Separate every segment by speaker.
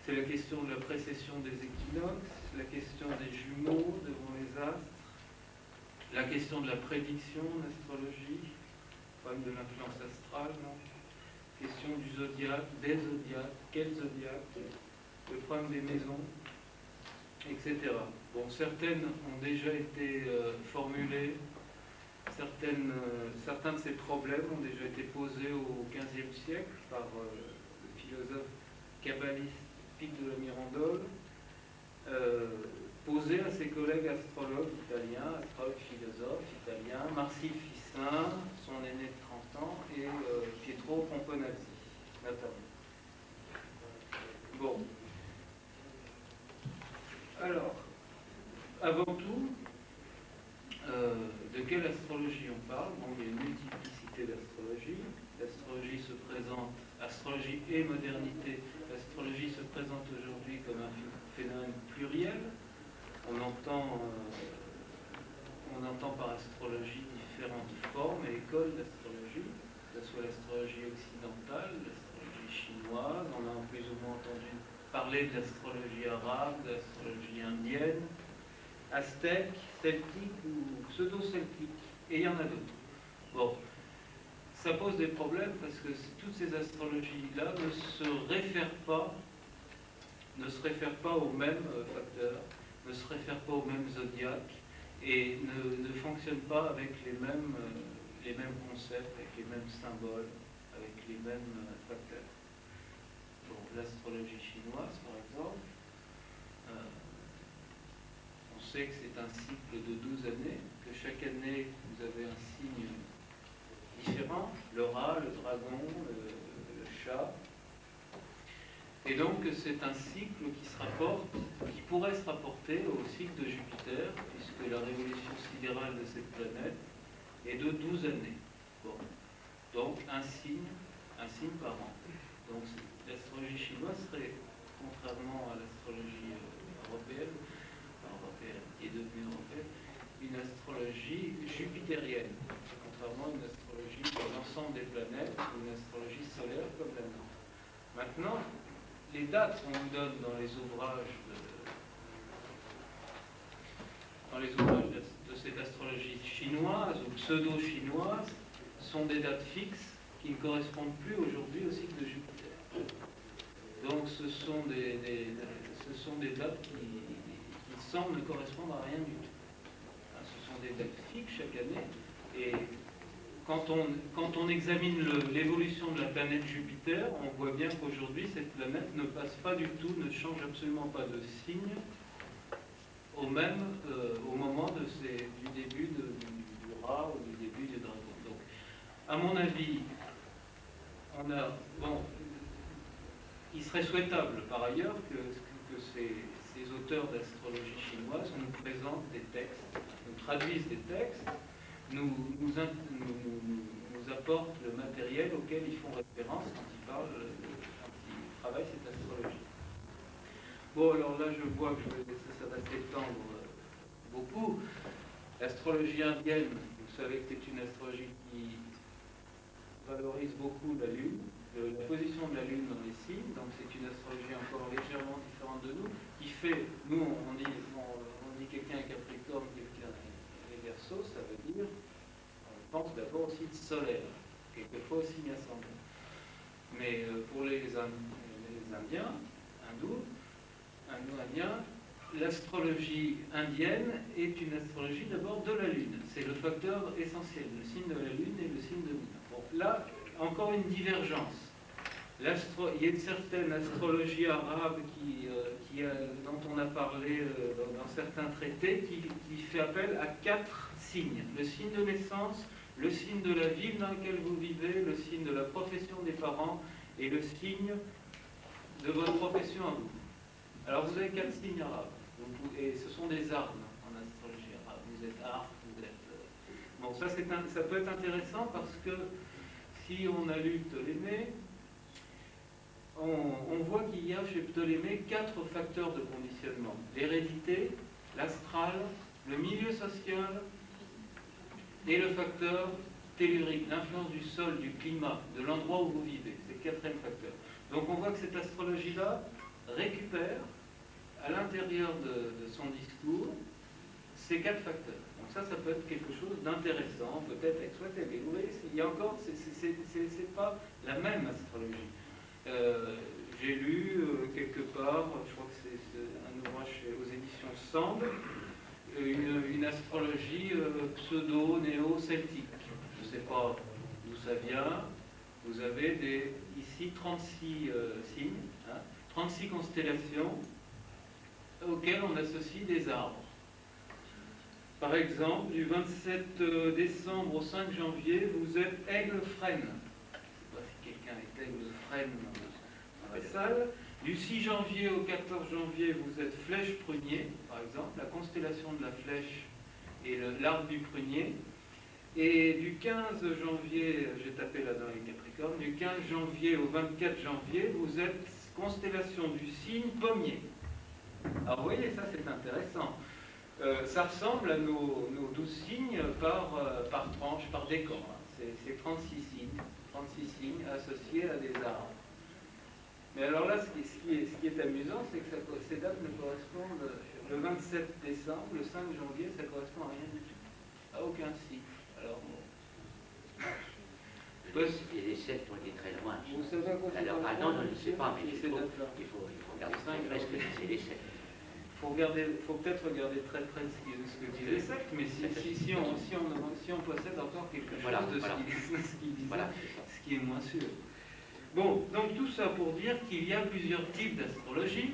Speaker 1: C'est la question de la précession des équinoxes, la question des jumeaux devant les astres, la question de la prédiction en astrologie, le problème de l'influence astrale, non, question du zodiaque, des zodiaques, quel zodiaque, le problème des maisons, etc. Bon, certaines ont déjà été formulées, certains de ces problèmes ont déjà été posés au XVe siècle par le philosophe kabbaliste Pic de la Mirandole, posés à ses collègues astrologues italiens, astrologues philosophes italiens, Marsil Ficin, son aîné de 30 ans, et Pietro Pomponazzi, notamment. Bon. Alors, avant tout, de quelle astrologie on parle? Bon, il y a une multiplicité d'astrologie. L'astrologie se présente, astrologie et modernité, l'astrologie se présente aujourd'hui comme un phénomène pluriel. On entend par astrologie différentes formes et écoles d'astrologie, que ce soit l'astrologie occidentale, l'astrologie chinoise, on a plus ou moins entendu parler de l'astrologie arabe, de l'astrologie indienne, aztèque, celtique ou pseudo-celtique, et il y en a d'autres. Bon, ça pose des problèmes parce que toutes ces astrologies-là ne se réfèrent pas aux mêmes facteurs, ne se réfèrent pas aux mêmes zodiaques et ne fonctionnent pas avec les mêmes concepts, avec les mêmes symboles, avec les mêmes facteurs. Bon, l'astrologie chinoise, par exemple, on sait que c'est un cycle de 12 années, que chaque année, vous avez un signe différent, le rat, le dragon, le chat. Et donc, c'est un cycle qui pourrait se rapporter au cycle de Jupiter, puisque la révolution sidérale de cette planète est de 12 années. Bon. Donc, un signe par an. Donc, l'astrologie chinoise serait, contrairement à l'astrologie européenne, qui est devenue européenne, une astrologie jupitérienne, contrairement à une astrologie de l'ensemble des planètes, ou une astrologie solaire comme la nôtre. Maintenant, les dates qu'on nous donne dans les ouvrages de cette astrologie chinoise ou pseudo-chinoise sont des dates fixes qui ne correspondent plus aujourd'hui au cycle de Jupiter. Donc ce sont des dates qui semblent ne correspondre à rien du tout. Ce sont des dates fixes chaque année, et quand on examine l'évolution de la planète Jupiter, on voit bien qu'aujourd'hui cette planète ne passe pas du tout, ne change absolument pas de signe au moment du début du rat ou du début du dragon. Donc, à mon avis, il serait souhaitable par ailleurs que ces auteurs d'astrologie chinoise nous présentent des textes, nous traduisent des textes, nous apportent le matériel auquel ils font référence quand ils travaillent cette astrologie. Bon, alors là, je vois que ça va s'étendre beaucoup. L'astrologie indienne, vous savez que c'est une astrologie qui valorise beaucoup la Lune, la position de la Lune dans les signes, donc c'est une astrologie encore légèrement différente de nous, qui fait, nous on dit quelqu'un est Capricorne, quelqu'un est Verseau, ça veut dire, on pense d'abord au signe solaire, quelquefois au signe ascendant. Mais pour les Indiens, Indo-Indiens, l'astrologie indienne est une astrologie d'abord de la Lune. C'est le facteur essentiel, le signe de la Lune et le signe de Lune. Bon, là, encore une divergence. Il y a une certaine astrologie arabe dont on a parlé dans certains traités qui fait appel à 4 signes. Le signe de naissance, le signe de la ville dans laquelle vous vivez, le signe de la profession des parents et le signe de votre profession à vous. Alors vous avez 4 signes arabes. Et ce sont des armes en astrologie arabe. Vous êtes arc, vous êtes... Bon, ça peut être intéressant parce que si on a lu Ptolémée, on voit qu'il y a chez Ptolémée 4 facteurs de conditionnement. L'hérédité, l'astral, le milieu social et le facteur tellurique, l'influence du sol, du climat, de l'endroit où vous vivez. C'est le 4e facteur. Donc on voit que cette astrologie-là récupère à l'intérieur de son discours ces 4 facteurs. Donc ça peut être quelque chose d'intéressant, peut-être à exploiter. Mais vous voyez, il y a encore, c'est pas la même astrologie. J'ai lu quelque part, je crois que c'est un ouvrage aux éditions Sand, une astrologie pseudo-néo-celtique. Je ne sais pas d'où ça vient. Vous avez ici 36 signes, hein, 36 constellations auxquelles on associe des arbres. Par exemple, du 27 décembre au 5 janvier, vous êtes aigle-frêne. Je ne sais pas si quelqu'un est aigle-frêne dans la salle. Du 6 janvier au 14 janvier, vous êtes flèche-prunier, par exemple, la constellation de la flèche et l'arbre du prunier. Et du 15 janvier, j'ai tapé là dans les Capricornes, du 15 janvier au 24 janvier, vous êtes constellation du signe pommier. Alors vous voyez, ça c'est intéressant. Ça ressemble à nos 12 signes par tranche, par décan. Hein. C'est 36 signes associés à des arbres. Mais alors là, ce qui est amusant, c'est que ces dates ne correspondent, le 27 décembre, le 5 janvier, ça ne correspond à rien du tout, à aucun signe. Alors bon.
Speaker 2: Et les Celtes ont été très loin.
Speaker 1: Vous savez à quoi ça
Speaker 2: alors,
Speaker 1: correspond?
Speaker 2: non, je ne sais pas, mais il faut regarder ce que c'est les Celtes.
Speaker 1: Il faut peut-être regarder très près ce que disent les sectes, mais si on possède encore quelque chose de ce qui est moins sûr. Bon, donc tout ça pour dire qu'il y a plusieurs types d'astrologie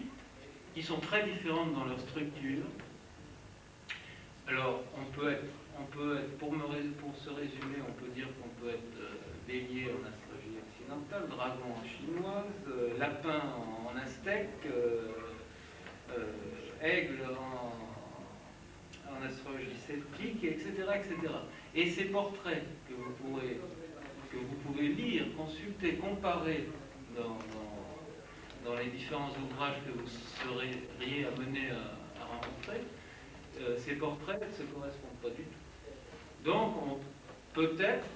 Speaker 1: qui sont très différentes dans leur structure. Alors, on peut être pour se résumer, on peut dire qu'on peut être bélier en astrologie occidentale, dragon en chinoise, lapin en aztèque, aigle en astrologie celtique, etc., etc. Et ces portraits que vous pouvez lire, consulter, comparer dans les différents ouvrages que vous seriez amenés à rencontrer, ces portraits ne se correspondent pas du tout. Donc, peut-être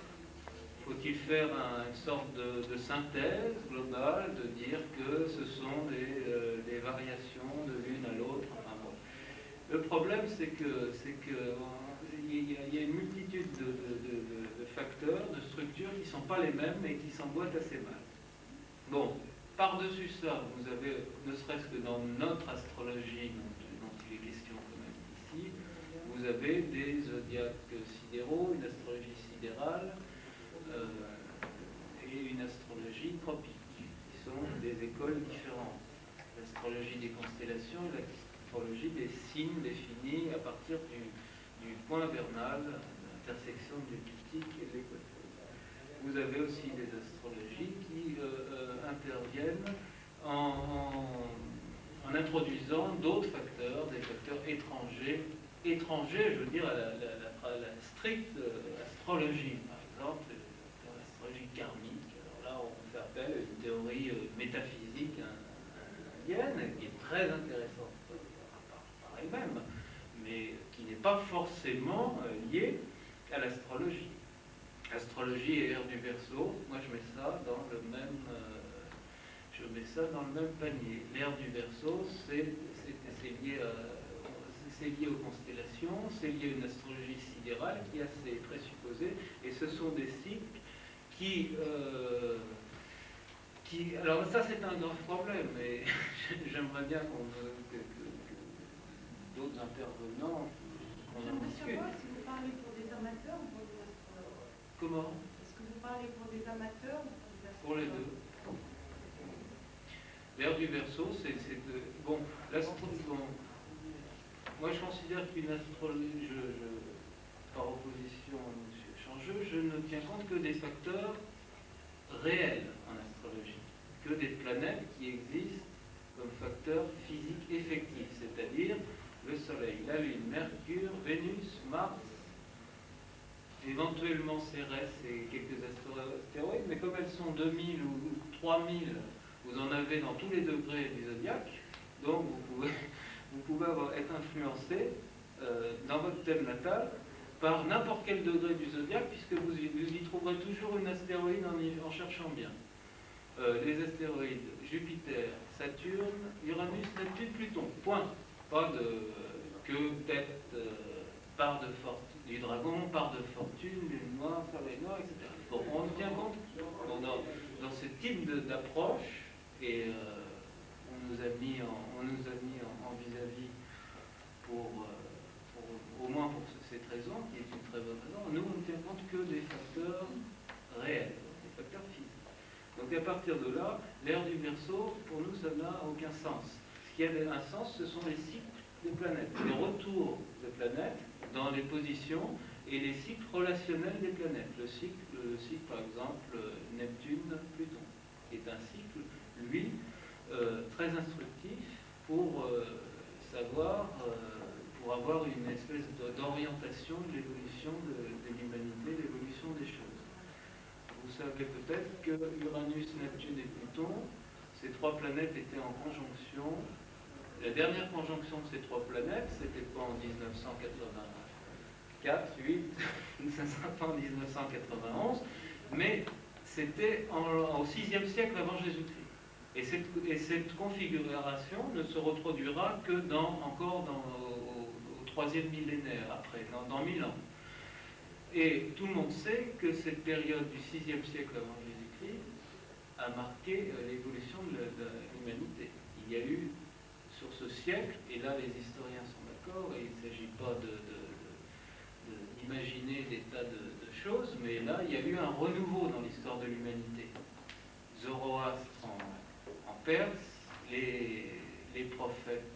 Speaker 1: faut-il faire une sorte de synthèse globale, de dire que ce sont des variations de l'une à l'autre. Enfin, bon. Le problème, c'est que il y a une multitude de facteurs, de structures qui ne sont pas les mêmes et qui s'emboîtent assez mal. Bon, par-dessus ça, vous avez, ne serait-ce que dans notre astrologie, dont il est question quand même ici, vous avez des zodiaques sidéraux, une astrologie sidérale et une astrologie tropique, qui sont des écoles différentes. L'astrologie des constellations et l'astrologie des signes définis à partir du point vernal, l'intersection de l'écliptique et de l'équateur. Vous avez aussi des astrologies qui interviennent en introduisant d'autres facteurs, des facteurs étrangers, je veux dire, à la stricte astrologie, par exemple, l'astrologie karmique. Alors là, on fait appel à une théorie métaphysique indienne qui est très intéressante par elle-même, mais qui n'est pas forcément liée à l'astrologie. Astrologie et ère du Verseau, moi je mets ça dans le même, panier. L'ère du Verseau, c'est lié aux constellations, c'est lié à une astrologie sidérale qui a ses présupposés, et ce sont des cycles qui alors ça c'est un grave problème, et j'aimerais bien que d'autres intervenants qu'on en discute.
Speaker 3: Savoir si vous parlez pour des amateurs ou pour des astrologues.
Speaker 1: Comment?
Speaker 3: Est-ce que vous parlez pour des amateurs ou pour des astrologues?
Speaker 1: Pour les deux. L'ère du Verseau, bon, moi je considère qu'une astrologie, par opposition à M. Changeux, je ne tiens compte que des facteurs réels en astrologie, que des planètes qui existent comme facteurs physiques effectifs, c'est-à-dire le Soleil, la Lune, Mercure, Vénus, Mars, éventuellement Cérès et quelques astéroïdes, mais comme elles sont 2000 ou 3000, vous en avez dans tous les degrés du zodiaque, donc vous pouvez être influencé dans votre thème natal par n'importe quel degré du zodiaque, puisque vous y trouverez toujours une astéroïde en cherchant bien. les astéroïdes Jupiter, Saturne, Uranus, Neptune, Pluton. Point. Pas de tête, part de fortune du dragon, part de fortune, lune noire, soleil noir, etc. Bon, on tient compte dans ce type d'approche, et on nous a mis en vis-à-vis au moins pour cette raison, qui est une très bonne raison. Nous, on ne tient compte que des facteurs réels, des facteurs physiques. Donc à partir de là, l'ère du Verseau, pour nous, ça n'a aucun sens. Ce qui a un sens, ce sont les cycles des planètes, les retours des planètes dans les positions et les cycles relationnels des planètes. Le cycle par exemple, Neptune-Pluton, est un cycle, lui, très instructif pour savoir, pour avoir une espèce d'orientation de l'évolution de l'humanité, l'évolution des choses. Vous savez peut-être que Uranus, Neptune et Pluton, ces trois planètes étaient en conjonction. La dernière conjonction de ces trois planètes, c'était pas en 1984, 8, pas en 1991, mais c'était au 6e siècle avant Jésus-Christ. Et cette configuration ne se reproduira que encore au 3e millénaire, après, dans 1000 ans. Et tout le monde sait que cette période du 6e siècle avant Jésus-Christ a marqué l'évolution de l'humanité. Il y a eu sur ce siècle, et là les historiens sont d'accord, et il ne s'agit pas d'imaginer des tas de choses, mais là il y a eu un renouveau dans l'histoire de l'humanité. Zoroastre en Perse, les prophètes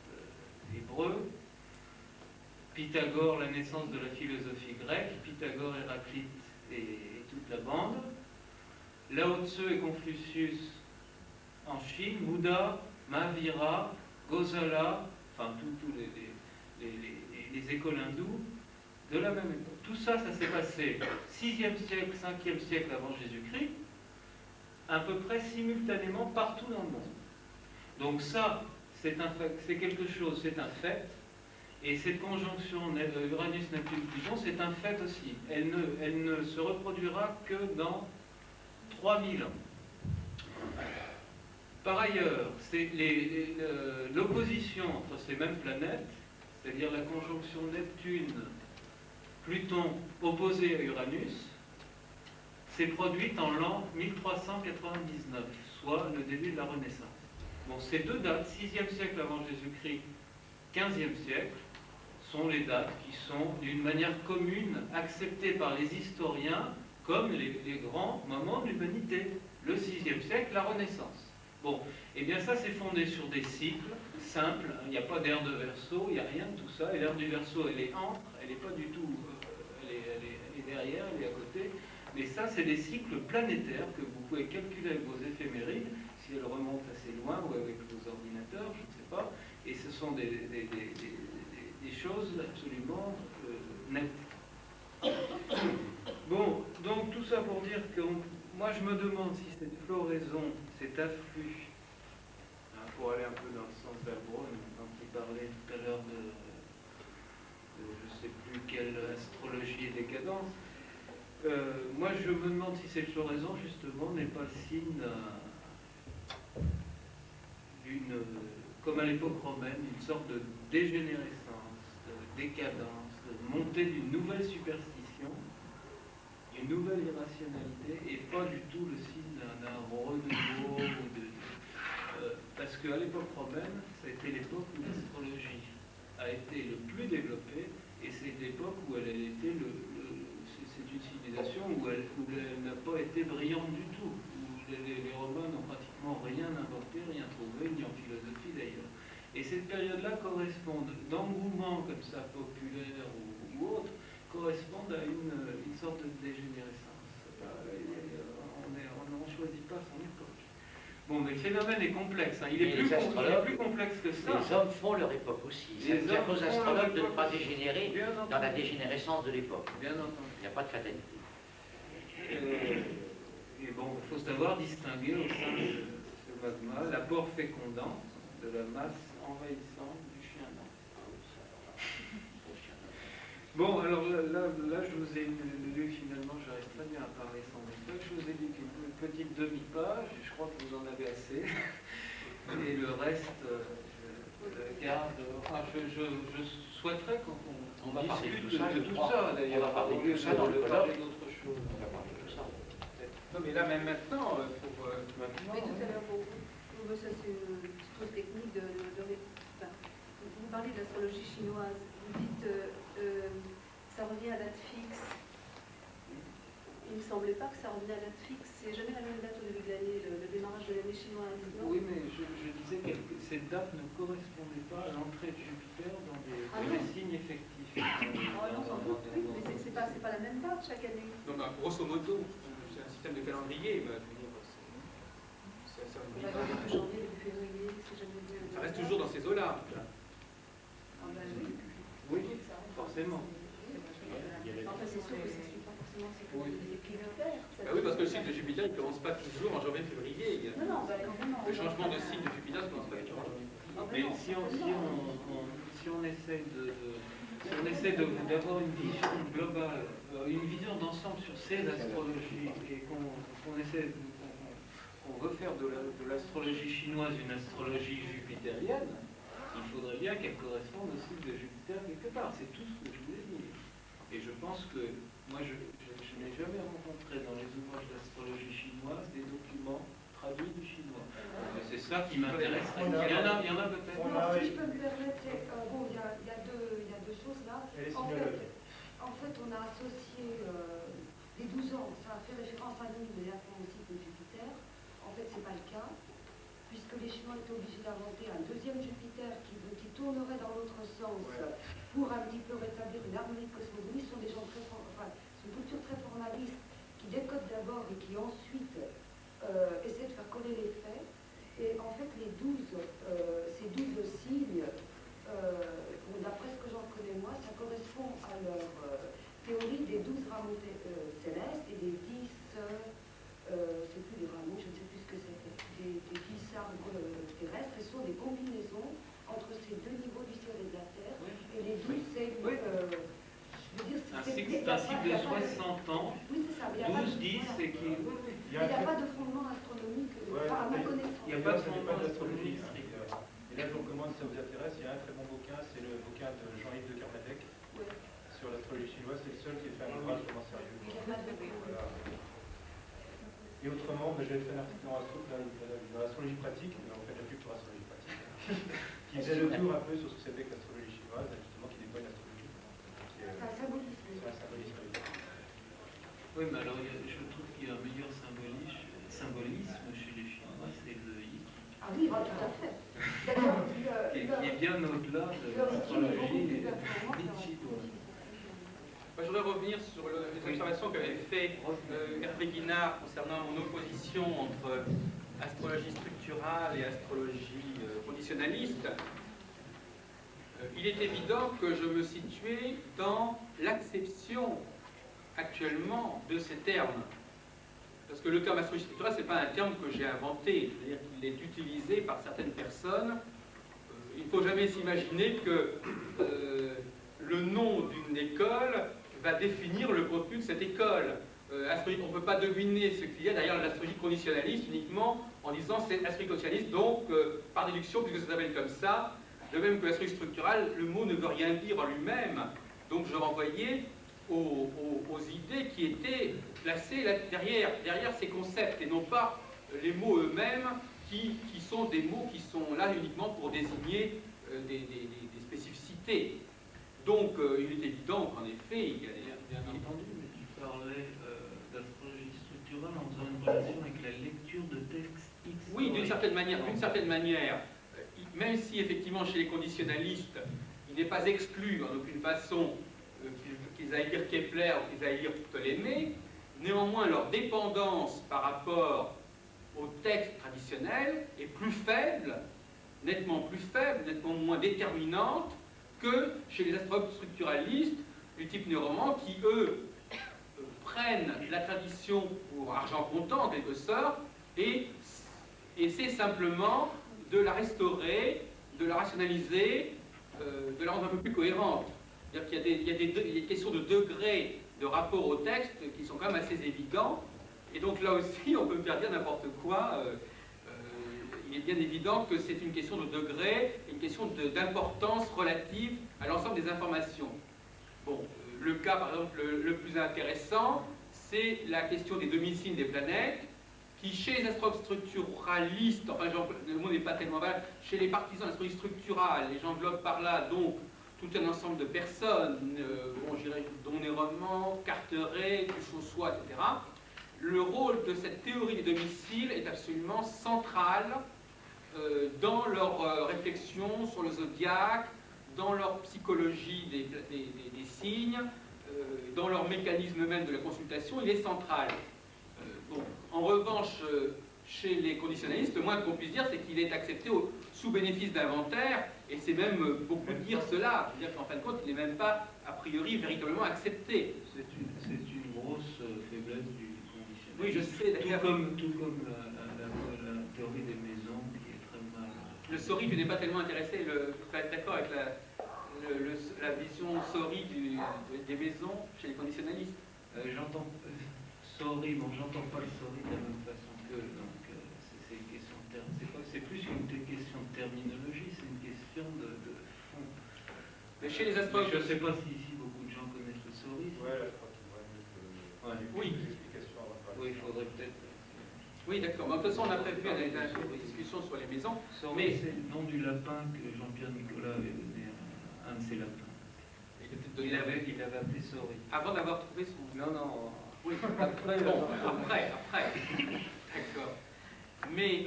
Speaker 1: hébreux, Pythagore, la naissance de la philosophie grecque, Pythagore, Héraclite et toute la bande, Lao Tzu et Confucius en Chine, Bouddha, Mahavira, Gosala, enfin tous les écoles hindoues de la même époque. Tout ça, ça s'est passé 6e siècle, 5e siècle avant Jésus-Christ, à peu près simultanément partout dans le monde. Donc ça, c'est quelque chose, c'est un fait. Et cette conjonction Uranus-Neptune-Pluton, c'est un fait aussi. Elle ne se reproduira que dans 3000 ans. Par ailleurs, l'opposition entre ces mêmes planètes, c'est-à-dire la conjonction Neptune-Pluton opposée à Uranus, s'est produite en l'an 1399, soit le début de la Renaissance. Bon, ces deux dates, 6e siècle avant Jésus-Christ, 15e siècle, sont les dates qui sont d'une manière commune acceptées par les historiens comme les grands moments de l'humanité. Le 6e siècle, la Renaissance. Bon, et bien ça c'est fondé sur des cycles simples, il n'y a pas d'ère de Verseau, il n'y a rien de tout ça, et l'ère du Verseau elle est entre, elle n'est pas du tout, elle est derrière, elle est à côté, mais ça c'est des cycles planétaires que vous pouvez calculer avec vos éphémérides, si elles remontent assez loin ou avec vos ordinateurs, je ne sais pas, et ce sont des choses absolument nettes. Bon, donc tout ça pour dire que moi je me demande si cette floraison, cet afflux, pour aller un peu dans le sens d'Albron, quand il parlait tout à l'heure de je ne sais plus quelle astrologie et décadence, moi je me demande si cette floraison justement n'est pas le signe d'une, comme à l'époque romaine, une sorte de dégénérescence, de décadence, de montée d'une nouvelle superstition, une nouvelle irrationalité, et pas du tout le signe d'un renouveau. Parce qu'à l'époque romaine, ça a été l'époque où l'astrologie a été le plus développée, et c'est l'époque où elle a été c'est une civilisation où elle n'a pas été brillante du tout, où les Romains n'ont pratiquement rien inventé, rien trouvé, ni en philosophie d'ailleurs. Et cette période-là correspond, d'engouement comme ça, populaire ou autre, correspondent à une sorte de dégénérescence. On ne choisit pas son époque. Bon, mais le phénomène est complexe. Hein. Il est plus complexe que ça.
Speaker 2: Les hommes font leur époque aussi. Ça tient aux astrologues de ne pas dégénérer dans la dégénérescence de l'époque.
Speaker 1: Bien entendu.
Speaker 2: Il n'y a pas de fatalité.
Speaker 1: Et bon, il faut savoir distinguer au sein de ce magma l'apport fécondant de la masse envahissante du chien d'an. Bon, alors là, je vous ai lu finalement, j'arrive très bien à parler sans méthode. Je vous ai dit qu'une petite demi-page, je crois que vous en avez assez. Et le reste, je garde. Enfin, je souhaiterais qu'on va parler de tout ça, d'ailleurs.
Speaker 2: On va parler de tout ça dans le colloque.
Speaker 1: d'autre chose.
Speaker 2: On va parler de tout ça.
Speaker 1: Non, mais là, même maintenant, pour maintenant.
Speaker 3: Mais tout à l'heure, ça c'est une petite chose technique enfin, vous parlez de l'astrologie chinoise, vous dites ça revient à date fixe. Il ne me semblait pas que ça revenait à date fixe. C'est jamais la même date au début de l'année, le démarrage de l'année chinoise, non?
Speaker 1: Oui, mais je disais que ces dates ne correspondaient pas à l'entrée de Jupiter dans des signes effectifs.
Speaker 3: Non, sans doute, oui, mais c'est pas la même date chaque année.
Speaker 4: Non, bah, grosso modo, c'est un système de calendrier, mais c'est assez régulier.
Speaker 3: Début janvier, début février, c'est jamais vu.
Speaker 4: Ça reste toujours dans ces eaux-là.
Speaker 3: Ah ben oui.
Speaker 1: Oui, forcément.
Speaker 3: Enfin, c'est sûr que ça ne suit pas forcément les équilibres.
Speaker 4: Bah oui, parce que le cycle de Jupiter, il ne commence pas toujours en janvier-février.
Speaker 3: Non, non.
Speaker 4: Le changement de cycle de Jupiter ne commence pas toujours en janvier.
Speaker 1: Mais si on essaie d'avoir une vision globale, une vision d'ensemble sur ces astrologies, et qu'on veut faire de l'astrologie chinoise une astrologie jupitérienne, il faudrait bien qu'elle corresponde au cycle de Jupiter quelque part. C'est tout ce que je voulais dire. Et je pense que moi, je n'ai jamais rencontré dans les ouvrages d'astrologie chinoise des documents traduits du chinois. C'est ça qui m'intéresse. Il y en a peut-être.
Speaker 3: Si je peux me permettre, bon, il y a deux choses là. En fait, on a associé les 12 ans, ça a fait référence à nous immédiatement au cycle de Jupiter. En fait, ce n'est pas le cas, puisque les Chinois étaient obligés d'inventer un deuxième Jupiter qui tournerait dans l'autre sens pour un petit peu rétablir une harmonie de cosmogonie. Ce sont des gens très c'est une culture très formaliste qui décode d'abord et qui ensuite essaie de faire coller les faits. Et en fait, ces 12 signes, d'après ce que j'en connais moi, ça correspond à leur théorie des 12 rameaux célestes et des 10, c'est plus des rameaux, je ne sais plus ce que c'est, des 10 arbres terrestres, et ce sont des combinaisons entre ces deux niveaux du ciel et de la terre. Et les 12, c'est je veux dire,
Speaker 1: c'est un cycle de 60 ans.
Speaker 3: Oui, c'est ça.
Speaker 1: 12, 10, c'est qui.
Speaker 3: Il n'y a pas de fondement astronomique, à ma connaissance.
Speaker 1: Il n'y a pas de fondement astronomique.
Speaker 5: Et là, je vous recommande, si ça vous intéresse, il y a un très bon bouquin, c'est le bouquin de Jean-Yves de Kermadec sur l'astrologie chinoise. C'est le seul qui ait fait un ouvrage vraiment sérieux. Voilà. Et autrement, je vais faire un article dans l'astrologie pratique, on fait de la pub pour l'astrologie pratique, qui faisait le tour un peu sur ce que c'était que l'astrologie chinoise, justement qui n'est pas une astrologie.
Speaker 3: C'est un symbolisme.
Speaker 5: C'est un symbolisme.
Speaker 1: Oui, mais alors je trouve qu'il y a un meilleur symbolisme chez les Chinois, c'est le Yi.
Speaker 3: Ah oui, tout à fait.
Speaker 1: Qui est bien au-delà de l'astrologie chinoise.
Speaker 4: Moi, je voudrais revenir sur les observations qu'avait fait Hervé Guinard concernant mon opposition entre astrologie structurale et astrologie conditionnaliste. Il est évident que je me situais dans l'acception actuellement de ces termes. Parce que le terme astrologie structurale, ce n'est pas un terme que j'ai inventé, c'est-à-dire qu'il est utilisé par certaines personnes. Il ne faut jamais s'imaginer que le nom d'une école va définir le contenu de cette école. On ne peut pas deviner ce qu'il y a derrière l'astrologie conditionnaliste uniquement en disant c'est astrologie conditionnaliste, donc par déduction, puisque ça s'appelle comme ça, de même que l'astrologie structurale, le mot ne veut rien dire en lui-même. Donc je renvoyais aux idées qui étaient placées là, derrière ces concepts, et non pas les mots eux-mêmes qui sont des mots qui sont là uniquement pour désigner des spécificités. Donc il est évident qu'en effet, il y a
Speaker 1: bien entendu, mais tu parlais d'astrologie structurale en faisant une relation avec la lecture de textes X.
Speaker 4: Oui, d'une certaine manière, même si effectivement chez les conditionnalistes, il n'est pas exclu en aucune façon qu'ils aillent lire Kepler ou qu'ils aillent lire Ptolémée, néanmoins leur dépendance par rapport au texte traditionnel est plus faible, nettement moins déterminante que chez les astrologues structuralistes du type Neuroman qui, eux, prennent la tradition pour argent comptant, en quelque sorte, et essaient simplement de la restaurer, de la rationaliser, de la rendre un peu plus cohérente. C'est-à-dire qu'il y a des questions de degré de rapport au texte qui sont quand même assez évidents. Et donc là aussi, on peut faire dire n'importe quoi. Il est bien évident que c'est une question de degré, une question d'importance relative à l'ensemble des informations. Bon, le cas, par exemple, le plus intéressant, c'est la question des domiciles des planètes, qui, chez les astrologues structuralistes, enfin, le mot n'est pas tellement valable, chez les partisans de l'astrologie structurale, et j'englobe par là, donc, tout un ensemble de personnes, bon, je dirais Donné-Roman, Carteret, Duchossois, etc., le rôle de cette théorie des domiciles est absolument central dans leur réflexion sur le zodiaque, dans leur psychologie des signes, dans leur mécanisme même de la consultation, il est central. Bon, en revanche, chez les conditionnalistes, le moins qu'on puisse dire, c'est qu'il est accepté sous bénéfice d'inventaire, et c'est même beaucoup dire cela. C'est-à-dire qu'en fin de compte, il n'est même pas, a priori, véritablement accepté.
Speaker 1: C'est une grosse faiblesse du conditionnalisme.
Speaker 4: Oui, je sais, d'ailleurs.
Speaker 1: Tout comme la théorie des maisons, qui est très mal...
Speaker 4: Le Sori, tu n'es pas tellement intéressé, pas être d'accord avec la vision Sori des maisons chez les conditionnalistes.
Speaker 1: J'entends Sori, bon, j'entends pas le Sori de la même façon que, donc c'est une question de terme. C'est plus une question de terminologie, c'est une question de fond.
Speaker 4: Mais chez les astrologues...
Speaker 1: Je ne sais pas si ici beaucoup de gens connaissent le Sori.
Speaker 5: Ouais, là, je crois qu'il faudrait mieux que...
Speaker 4: Oui.
Speaker 5: Des explications avant de parler.
Speaker 1: Oui, il faudrait peut-être...
Speaker 4: Oui, d'accord. Mais de toute façon, on a prévu des discussions sur les maisons.
Speaker 1: Mais c'est le nom du lapin que Jean-Pierre Nicolas avait donné à un de ses lapins. Il avait appelé Sori.
Speaker 4: Avant d'avoir trouvé son...
Speaker 1: Non, non.
Speaker 4: Oui, après. D'accord. Mais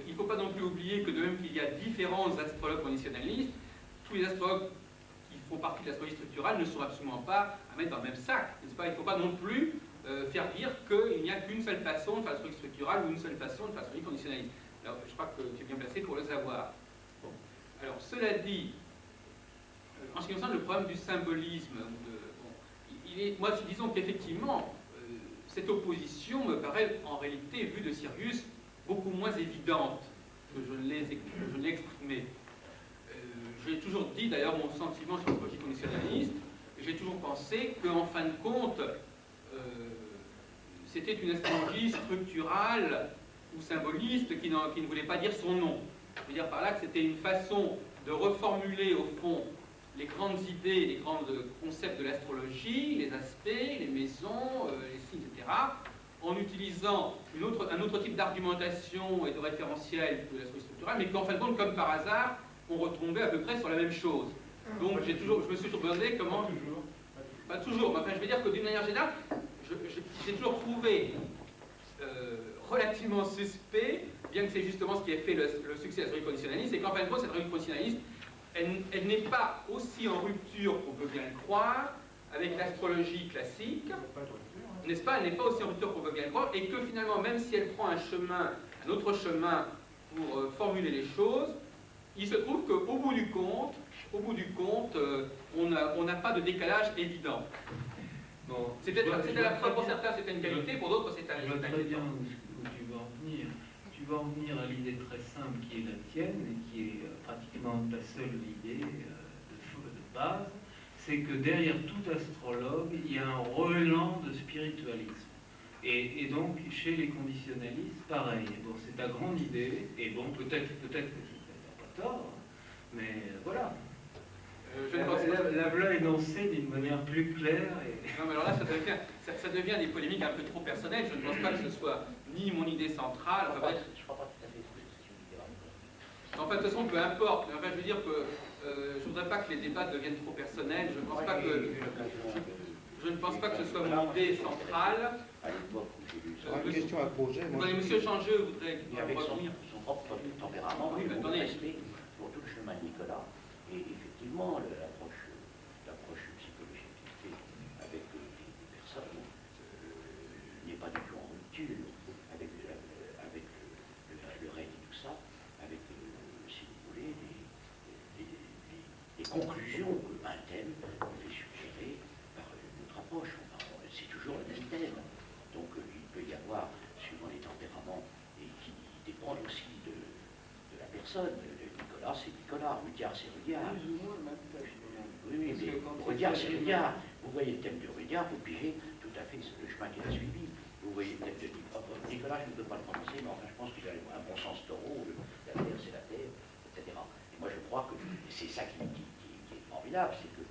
Speaker 4: il ne faut pas non plus oublier que de même qu'il y a différents astrologues conditionnalistes, tous les astrologues qui font partie de l'astrologie structurale ne sont absolument pas à mettre dans le même sac. Il ne faut pas non plus faire dire qu'il n'y a qu'une seule façon de faire l'astrologie structurale ou une seule façon de faire l'astrologie conditionnaliste. Alors, je crois que tu es bien placé pour le savoir. Bon. Alors, cela dit, en ce qui concerne le problème du symbolisme, moi, disons qu'effectivement, cette opposition me paraît, en réalité, vue de Sirius, beaucoup moins évidente que je ne l'ai exprimée. J'ai toujours dit, d'ailleurs, mon sentiment sur l'astrologie conditionnaliste, j'ai toujours pensé qu'en fin de compte, c'était une astrologie structurale ou symboliste qui ne voulait pas dire son nom. Je veux dire par là que c'était une façon de reformuler, au fond, les grandes idées, les grands concepts de l'astrologie, les aspects, les maisons, les signes, etc., en utilisant un autre type d'argumentation et de référentiel que l'astrologie structurale, mais qu'en fin de compte, comme par hasard, on retombait à peu près sur la même chose. Donc je me suis toujours demandé comment... Pas toujours, mais enfin je veux dire que d'une manière générale, j'ai toujours trouvé relativement suspect, bien que c'est justement ce qui a fait le succès de l'astrologie conditionnaliste, c'est qu'en fin de compte, cette astrologie conditionnaliste, elle n'est pas aussi en rupture qu'on peut bien le croire avec l'astrologie classique, n'est-ce pas? Elle n'est pas aussi en rupture qu'on peut bien le croire, et que finalement, même si elle prend un autre chemin pour formuler les choses, il se trouve qu'au bout du compte, on n'a pas de décalage évident.
Speaker 1: Bon,
Speaker 4: c'est peut-être à la fois pour certains c'est une qualité, pour d'autres c'est un
Speaker 1: je vois très bien où tu vas en venir. Tu vas en venir à l'idée très simple qui est la tienne et qui est pratiquement ta seule idée de base, c'est que derrière tout astrologue, il y a un relan de spiritualisme. Et donc, chez les conditionnalistes, pareil. Bon, c'est ta grande idée, et bon, peut-être que tu n'as pas tort, mais voilà. La voilà énoncée d'une manière plus claire.
Speaker 4: Non, mais alors là, ça devient des polémiques un peu trop personnelles. Je ne pense pas que ce soit ni mon idée centrale.
Speaker 2: Je crois pas tout à fait ce que tu me diras.
Speaker 4: En fait, de toute façon, peu importe. Enfin, je veux dire que je ne voudrais pas que les débats deviennent trop personnels. Je ne pense pas que ce soit mon idée centrale.
Speaker 6: Une question à poser.
Speaker 4: Monsieur Changeux voudrait
Speaker 2: revenir. Son propre tempérament,
Speaker 4: oui,
Speaker 2: mon respect pour tout le chemin de Nicolas. Et effectivement, l'approche psychologique avec les personnes n'est pas du tout en rupture avec le règne et tout ça, avec, si vous voulez, les conclusions qu'un thème fait suggérer par notre approche. C'est toujours le même thème. Donc il peut y avoir, suivant les tempéraments, et qui dépendent aussi de la personne. Nicolas, c'est Nicolas. Rudyard, c'est Rudyard.
Speaker 1: Plus ou moins le même thème.
Speaker 2: Oui, oui, mais Rudyard, c'est Rudyard. Vous voyez le thème de Rudyard, vous pigez tout à fait le chemin qu'il a suivi. Vous voyez le thème de Nicolas, je ne peux pas le prononcer, mais enfin, je pense qu'il a un bon sens taureau, la terre c'est la terre, etc. Et moi je crois que c'est ça qui est formidable, c'est que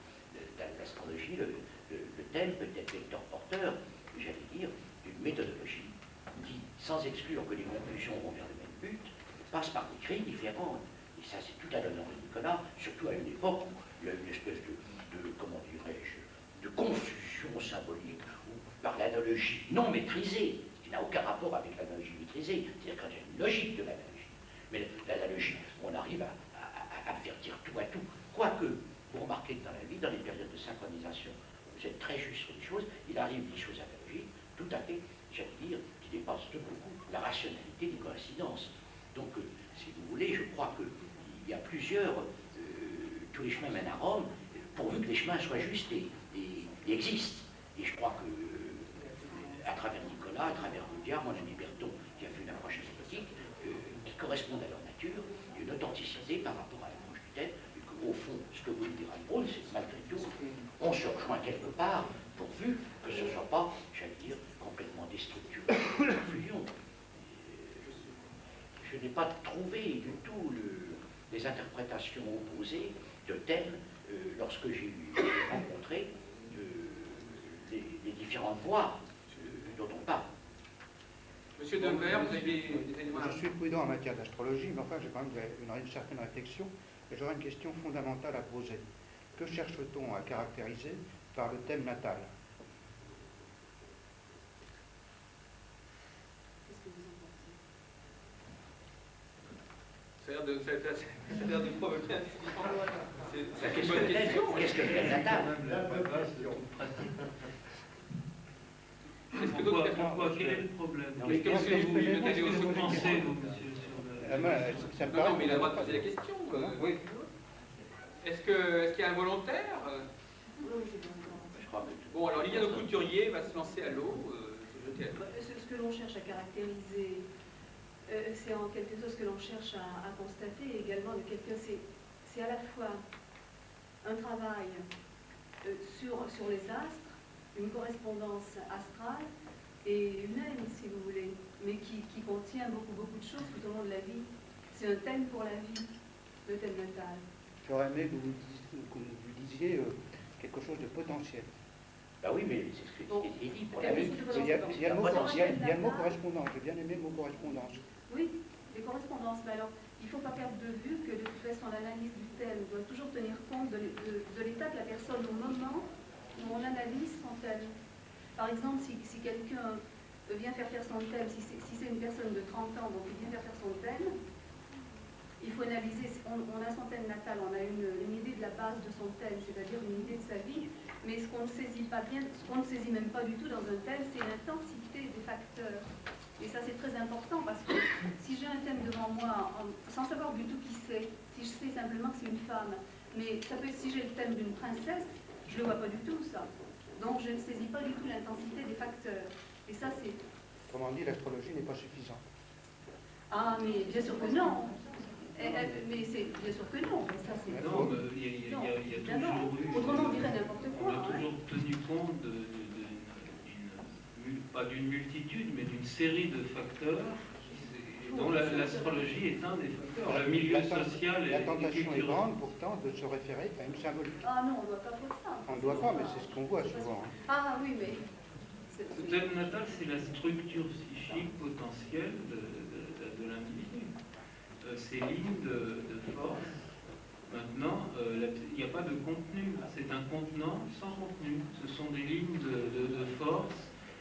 Speaker 2: l'astrologie, le thème peut être vecteur porteur, j'allais dire, d'une méthodologie qui, sans exclure que les conclusions vont vers le même but, passe par des cris différents. Et ça, c'est tout à l'honneur de Nicolas, surtout à une époque où il y a une espèce de comment dirais-je, de confusion symbolique, ou par l'analogie non maîtrisée, qui n'a aucun rapport avec l'analogie maîtrisée, c'est-à-dire quand il y a une logique de l'analogie. Mais l'analogie, on arrive à faire dire tout à tout. Quoique, vous remarquez que dans la vie, dans les périodes de synchronisation, vous êtes très juste sur les choses, il arrive des choses analogiques, tout à fait, j'allais dire, qui dépassent de beaucoup la rationalité des coïncidences. Donc, si vous voulez, je crois qu'il y a plusieurs, tous les chemins mènent à Rome, pourvu que les chemins soient justes et existent. Et je crois que, à travers Nicolas, à travers Rudyard, mon ami Berton, qui a fait une approche esthétique, qui correspond à leur nature, une authenticité par rapport à l'approche du thème, et qu'au fond, ce que vous dites, Raoul, c'est que malgré tout, on se rejoint quelque part, pourvu que ce ne soit pas, j'allais dire, complètement déstructuré. Je n'ai pas trouvé du tout les interprétations opposées de thèmes lorsque j'ai rencontré les différentes voies dont on parle.
Speaker 4: Monsieur Denver, vous avez des éléments.
Speaker 6: Je suis prudent en matière d'astrologie, mais enfin j'ai quand même une certaine réflexion, et j'aurais une question fondamentale à poser. Que cherche-t-on à caractériser par le thème natal?
Speaker 4: Ça a l'air de provoquer un
Speaker 2: C'est une bonne question. Qu'est-ce que le thème natal?
Speaker 1: Pourquoi? Quel est le problème?
Speaker 4: Qu'est-ce que vous
Speaker 1: pensez, vous, monsieur, sur le...
Speaker 4: Non, mais il a le droit de poser la question. Oui. Est-ce qu'il y a un volontaire? Bon, alors Liliane Couturier va se lancer à l'eau, se jeter à l'eau.
Speaker 7: Ce que l'on cherche à caractériser, c'est en quelque sorte ce que l'on cherche à constater également de quelqu'un, c'est à la fois un travail sur les astres, une correspondance astrale et humaine, si vous voulez, mais qui contient beaucoup de choses tout au long de la vie. C'est un thème pour la vie, le thème natal.
Speaker 6: J'aurais aimé que vous disiez quelque chose de potentiel.
Speaker 2: Ben oui, mais c'est ce qui est dit pour la vie.
Speaker 6: Il y a le mot correspondance, j'ai bien aimé le mot correspondance.
Speaker 7: Oui, les correspondances. Mais alors, il ne faut pas perdre de vue que de toute façon, l'analyse du thème doit toujours tenir compte de l'état de la personne au moment où on analyse son thème. Par exemple, si quelqu'un vient faire son thème, si c'est une personne de 30 ans, donc il vient faire son thème, il faut analyser, on a son thème natal, on a une idée de la base de son thème, c'est-à-dire une idée de sa vie, mais ce qu'on ne saisit pas bien, ce qu'on ne saisit même pas du tout dans un thème, c'est l'intensité des facteurs. Et ça, c'est très important parce que si j'ai un thème devant moi, sans savoir du tout qui c'est, si je sais simplement que c'est une femme, mais ça peut être si j'ai le thème d'une princesse, je ne le vois pas du tout, ça. Donc, je ne saisis pas du tout l'intensité des facteurs. Et ça, c'est...
Speaker 6: Autrement dit, l'astrologie n'est pas suffisante.
Speaker 7: Ah, mais bien sûr que non. Mais c'est bien sûr que non. Mais ça, c'est...
Speaker 1: Non, il y a toujours eu...
Speaker 7: Autrement, on dirait n'importe quoi.
Speaker 1: On a toujours tenu compte pas d'une multitude, mais d'une série de facteurs dont l'astrologie est un des facteurs. Le milieu social et
Speaker 6: la tentation
Speaker 1: culturel.
Speaker 6: est grande, pourtant, de se référer à une symbolique.
Speaker 7: Ah non, on ne doit pas faire ça.
Speaker 6: On ne doit pas, mais c'est ce qu'on voit souvent.
Speaker 7: Ah oui, mais...
Speaker 1: Le thème natal, c'est la structure psychique potentielle de l'individu. Ces lignes de force. Maintenant, il n'y a pas de contenu. C'est un contenant sans contenu. Ce sont des lignes de force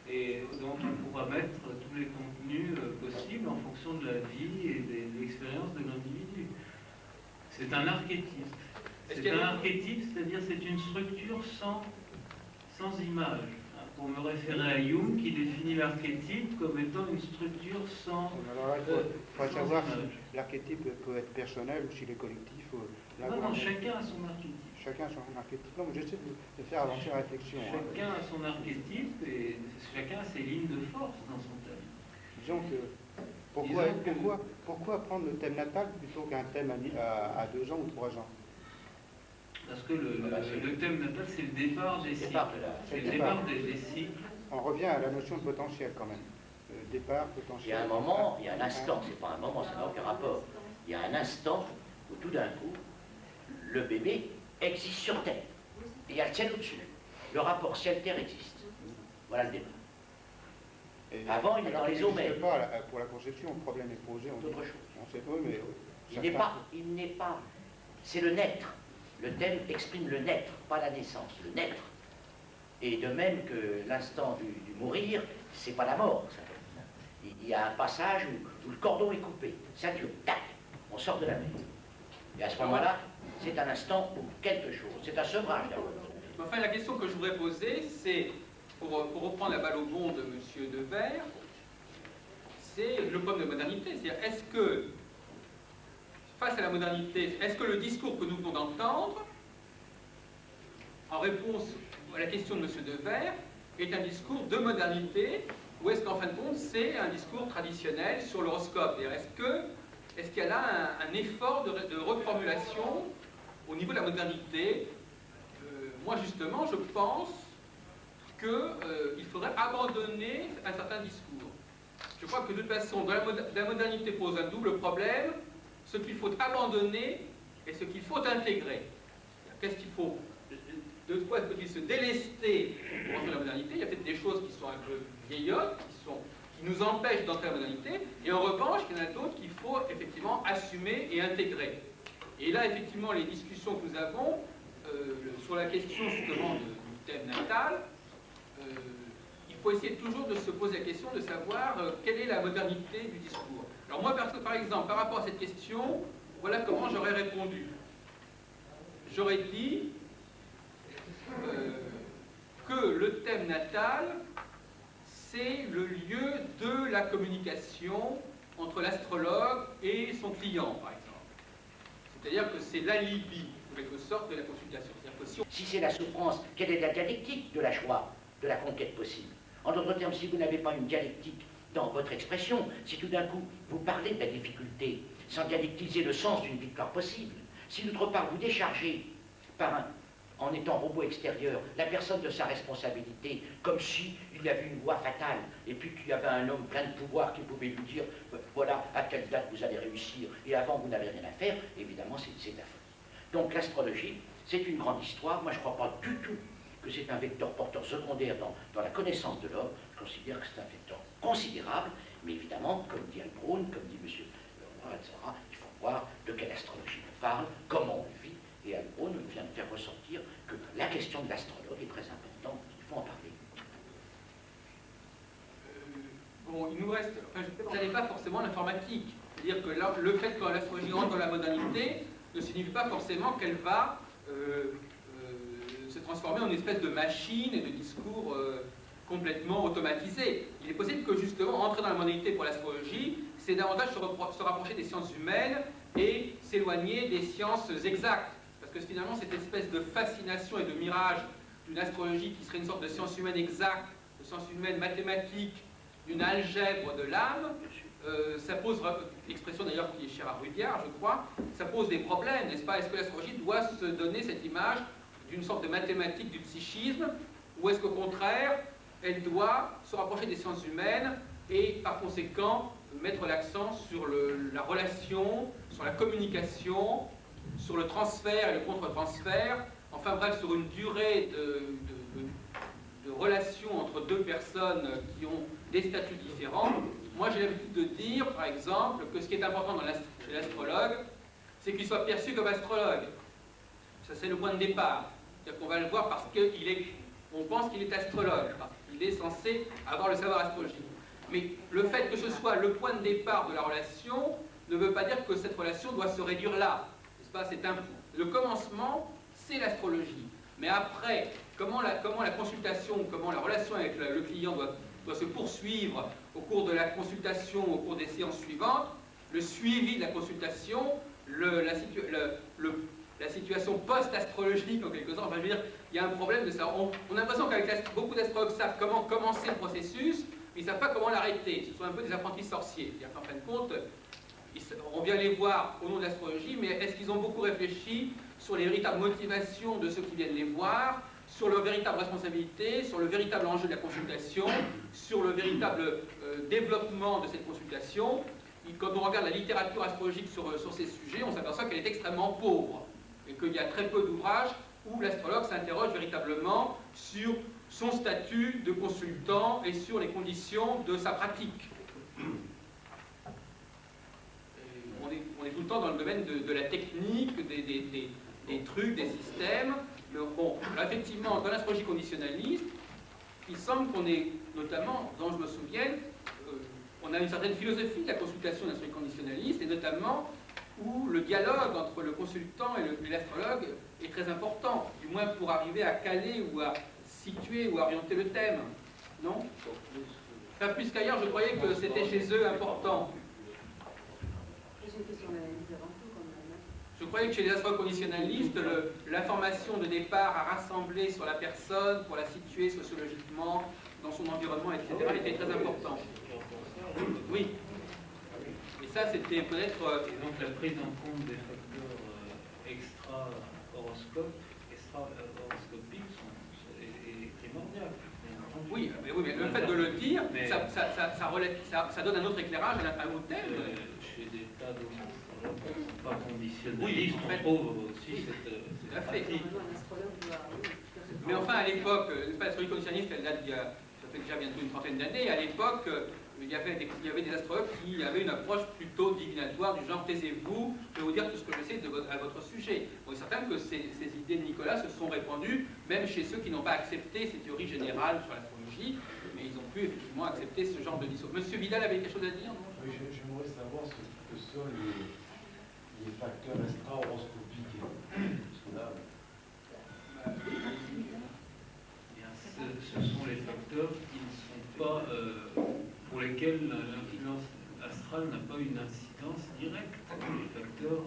Speaker 1: et dont on pourra mettre tous les contenus possibles en fonction de la vie et de l'expérience de l'individu. C'est un archétype. C'est un archétype, c'est-à-dire c'est une structure sans image. Pour me référer à Jung qui définit l'archétype comme étant une structure sans.
Speaker 6: Alors là, il faut savoir si l'archétype peut être personnel ou s'il est collectif.
Speaker 1: Non, chacun a son archétype.
Speaker 6: Chacun a son archétype. Non, mais j'essaie de faire avancer la réflexion.
Speaker 1: Chacun a son archétype et chacun a ses lignes de force dans son thème.
Speaker 6: Disons que pourquoi prendre le thème natal plutôt qu'un thème à 2 ans ou 3 ans?
Speaker 1: Parce que le thème natal, c'est le départ des cycles. C'est le départ des cycles.
Speaker 6: On revient à la notion de potentiel quand même. Départ, potentiel.
Speaker 2: Il y a un moment, il y a un instant, c'est pas un moment, ça n'a aucun rapport. Il y a un instant où tout d'un coup, le bébé existe sur Terre. Et il y a le ciel au-dessus. Le rapport ciel-terre existe. Voilà le débat.
Speaker 6: Et
Speaker 2: avant, il est dans les eaux mêmes.
Speaker 6: Pour la conception, le problème est posé.
Speaker 2: Autre chose.
Speaker 6: On sait pas, mais
Speaker 2: il n'est pas. C'est le naître. Le thème exprime le naître, pas la naissance, le naître. Et de même que l'instant du mourir, c'est pas la mort. Ça. Il y a un passage où le cordon est coupé. Ça dure, tac, on sort de la mer. Et à ce moment-là, c'est un instant où quelque chose, c'est un sevrage d'abord.
Speaker 4: Enfin, la question que je voudrais poser, c'est, pour reprendre la balle au bond de M. Devers, c'est le problème de modernité. C'est-à-dire, est-ce que, face à la modernité, est-ce que le discours que nous venons d'entendre, en réponse à la question de M. Devers, est un discours de modernité, ou est-ce qu'en fin de compte, c'est un discours traditionnel sur l'horoscope? Est-ce qu'il y a là un effort de reformulation au niveau de la modernité? Moi, justement, je pense qu'il faudrait abandonner un certain discours. Je crois que de toute façon, la modernité pose un double problème, ce qu'il faut abandonner et ce qu'il faut intégrer. Qu'est-ce qu'il faut? De quoi peut-il se délester pour entrer dans la modernité? Il y a peut-être des choses qui sont un peu vieillottes, qui nous empêchent d'entrer dans la modernité, et en revanche, il y en a d'autres qu'il faut effectivement assumer et intégrer. Et là, effectivement, les discussions que nous avons sur la question justement du thème natal, il faut essayer toujours de se poser la question de savoir quelle est la modernité du discours. Alors moi, par exemple, par rapport à cette question, voilà comment j'aurais répondu. J'aurais dit que le thème natal, c'est le lieu de la communication entre l'astrologue et son client, par exemple. C'est-à-dire que c'est l'alibi, en quelque sorte, de la consultation.
Speaker 2: Si c'est la souffrance, quelle est la dialectique de la joie, de la conquête possible? En d'autres termes, si vous n'avez pas une dialectique dans votre expression, si tout d'un coup vous parlez de la difficulté sans dialectiser le sens d'une victoire possible, si d'autre part vous déchargez en étant robot extérieur, la personne de sa responsabilité, comme s'il y avait une voie fatale, et puis qu'il y avait un homme plein de pouvoir qui pouvait lui dire voilà à quelle date vous allez réussir, et avant vous n'avez rien à faire, évidemment c'est de la folie. Donc l'astrologie, c'est une grande histoire. Moi je ne crois pas du tout que c'est un vecteur porteur secondaire dans la connaissance de l'homme. Je considère que c'est un vecteur considérable, mais évidemment, comme dit Heilbronn, comme dit M. etc., il faut voir de quelle astrologie on parle, comment on le vit. Et Heilbronn vient de faire ressortir que la question de l'astrologue est très importante, il faut en parler.
Speaker 4: Bon, il nous reste... Enfin, ça n'est pas forcément l'informatique. C'est-à-dire que là, le fait que l'astrologie rentre dans la modernité ne signifie pas forcément qu'elle va se transformer en une espèce de machine et de discours complètement automatisé. Il est possible que justement, entrer dans la modernité pour l'astrologie, c'est davantage se rapprocher des sciences humaines et s'éloigner des sciences exactes. Parce que finalement, cette espèce de fascination et de mirage d'une astrologie qui serait une sorte de science humaine exacte, de science humaine mathématique, d'une algèbre de l'âme, ça pose, l'expression d'ailleurs qui est chère à Rudyard, je crois, ça pose des problèmes, n'est-ce pas? Est-ce que l'astrologie doit se donner cette image d'une sorte de mathématique du psychisme, ou est-ce qu'au contraire, elle doit se rapprocher des sciences humaines et par conséquent mettre l'accent sur la relation, sur la communication, sur le transfert et le contre-transfert, enfin bref, sur une durée de relation entre deux personnes qui ont des statuts différents. Moi, j'ai l'habitude de dire, par exemple, que ce qui est important chez l'astrologue, c'est qu'il soit perçu comme astrologue. Ça, c'est le point de départ. C'est-à-dire qu'on va le voir parce qu'on pense qu'il est astrologue, parce qu'il est censé avoir le savoir astrologique. Mais le fait que ce soit le point de départ de la relation ne veut pas dire que cette relation doit se réduire là. N'est-ce pas? Le commencement, c'est l'astrologie. Mais après, comment la consultation, comment la relation avec le client doit se poursuivre au cours de la consultation, au cours des séances suivantes, le suivi de la consultation, la situation post-astrologique en quelque sorte, enfin, je veux dire, il y a un problème de ça. On a l'impression qu'avec beaucoup d'astrologues savent comment commencer le processus, mais ils ne savent pas comment l'arrêter. Ce sont un peu des apprentis sorciers. C'est-à-dire qu'en fin de compte, on vient les voir au nom de l'astrologie, mais est-ce qu'ils ont beaucoup réfléchi sur les véritables motivations de ceux qui viennent les voir, sur leur véritable responsabilité, sur le véritable enjeu de la consultation, sur le véritable développement de cette consultation. Et quand on regarde la littérature astrologique sur ces sujets, on s'aperçoit qu'elle est extrêmement pauvre et qu'il y a très peu d'ouvrages où l'astrologue s'interroge véritablement sur son statut de consultant et sur les conditions de sa pratique. On est tout le temps dans le domaine de la technique, des trucs, des systèmes. Bon, là, effectivement, dans l'astrologie conditionnaliste, il semble qu'on est, notamment, dont je me souviens, on a une certaine philosophie de la consultation d'astrologie conditionnaliste, et notamment où le dialogue entre le consultant et l'astrologue est très important, du moins pour arriver à caler ou à situer ou à orienter le thème. Non? Pas plus qu'ailleurs, je croyais que c'était chez eux important. Je croyais que chez les astrologues conditionnalistes, l'information de départ à rassembler sur la personne pour la situer sociologiquement, dans son environnement, etc., était très important. Oui. Et ça, c'était peut-être...
Speaker 1: Et donc la prise en compte des facteurs extra-horoscopiques est primordiale.
Speaker 4: Oui, mais le fait de le dire, ça donne un autre éclairage à un thème.
Speaker 1: Chez des tas d'autres astrologues qui ne sont pas conditionnalistes, on trouve aussi cette pratique.
Speaker 4: Mais enfin, à l'époque, l'astrologie conditionnaliste, elle date ça fait déjà bientôt une trentaine d'années. À l'époque, il y avait des astrologues qui avaient une approche plutôt divinatoire, du genre taisez-vous, je vais vous dire tout ce que je sais à votre sujet. Bon, il est certain que ces idées de Nicolas se sont répandues, même chez ceux qui n'ont pas accepté ces théories générales sur l'astrologie, mais ils ont pu effectivement accepter ce genre de discours. Monsieur Vidal avait quelque chose à dire, non?
Speaker 8: Oui, j'aimerais savoir ce que sont les facteurs extra-horoscopiques. Parce que là...
Speaker 1: Ce sont les facteurs qui ne sont pas, pour lesquels l'influence astrale n'a pas une incidence directe. Les facteurs,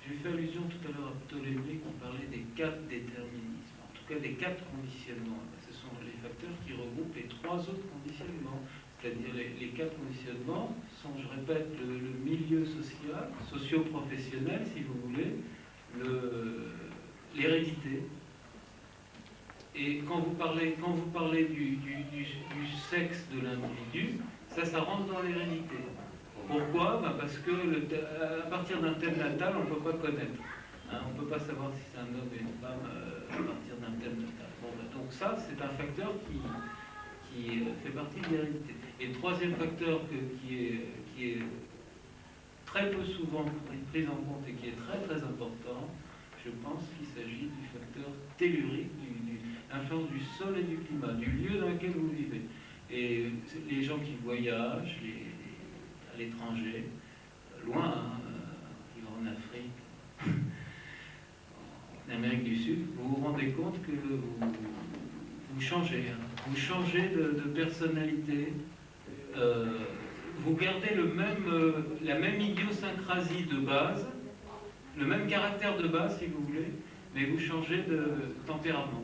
Speaker 1: j'ai fait allusion tout à l'heure à Ptolémée qui parlait des 4 déterminismes, en tout cas des 4 conditionnements. Ce sont les facteurs qui regroupent les 3 autres conditionnements. C'est-à-dire les 4 conditionnements sont, je répète, le milieu social, socio-professionnel si vous voulez, l'hérédité. Et quand vous parlez du sexe de l'individu, ça rentre dans l'hérédité. Pourquoi? Parce que à partir d'un thème natal, on ne peut pas connaître. Hein, on ne peut pas savoir si c'est un homme et une femme à partir d'un thème natal. Bon, donc ça, c'est un facteur qui fait partie de l'hérédité. Et le troisième facteur qui est très peu souvent pris en compte et qui est très très important, je pense qu'il s'agit du facteur tellurique, l'influence du sol et du climat, du lieu dans lequel vous vivez. Et les gens qui voyagent à l'étranger, loin, vivre en Afrique, en Amérique du Sud, vous vous rendez compte que vous changez. Vous changez de personnalité. Vous gardez la même idiosyncrasie de base, le même caractère de base si vous voulez, mais vous changez de tempérament.